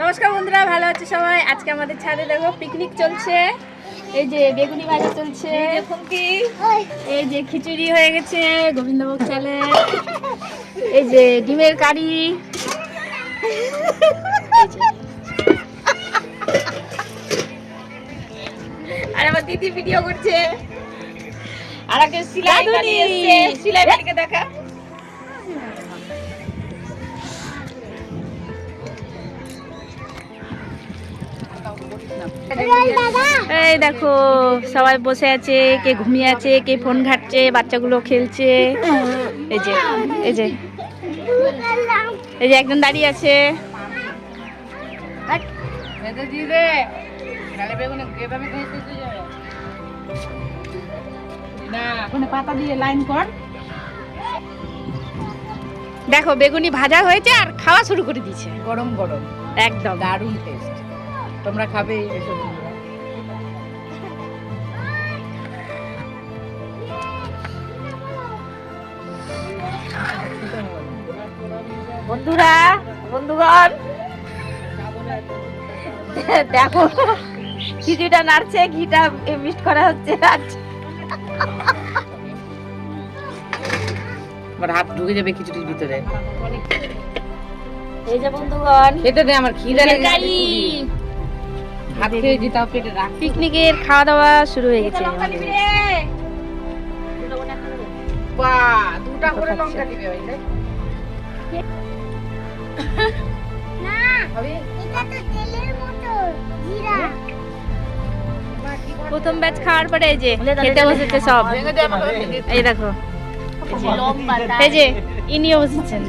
নমস্কার বন্ধুরা, ভালো আছে সবাই। আজকে আমাদের ছাদে দেখো পিকনিক চলছে। এই যে বেগুনি ভাজা চলছে, এই যে খিচুড়ি হয়ে গেছে গোবিন্দভোগ চালে, এই যে ডিমের কারি, আর আমার দিদি ভিডিও করছে, আর আগে সিলাই বানিয়েছে। সিলাই বানিয়ে দেখা। এই দেখো সবাই বসে আছে, কে ঘুমিয়ে আছে, কে ফোন ঘাটছে, বাচ্চাগুলো খেলছে। এই যে এই যে এই যে একজন দাঁড়িয়ে আছে। পাতা দিয়ে লাইন কর। দেখো বেগুনি ভাজা হয়েছে আর খাওয়া শুরু করে দিয়েছে, গরম গরম একদম দারুণ টেস্ট। তোমরা খাবে এসো বন্ধুরা, বন্ধুগণ দেখো খিচুড়িটা নাড়ছে, ঘিটা মিক্স করা হচ্ছে। আমার হাত ঢুকে যাবে খিচুড়ির ভিতরে। এই যে বন্ধুগণ খেতে দে, আমার খিদে লেগে গেছে। কারি ভাত খেয়ে দিতে হবে, পেটে রাখ। পিকনিকের খাওয়া দাওয়া শুরু হয়ে গেছে। বাহ, দুটা করে লঙ্কা দিবে ওই যে। প্রথম ব্যাচ খাওয়ার পরে এই যে খেতে বসেছে সব। এই দেখো এই যে ইনিও বসেছেন।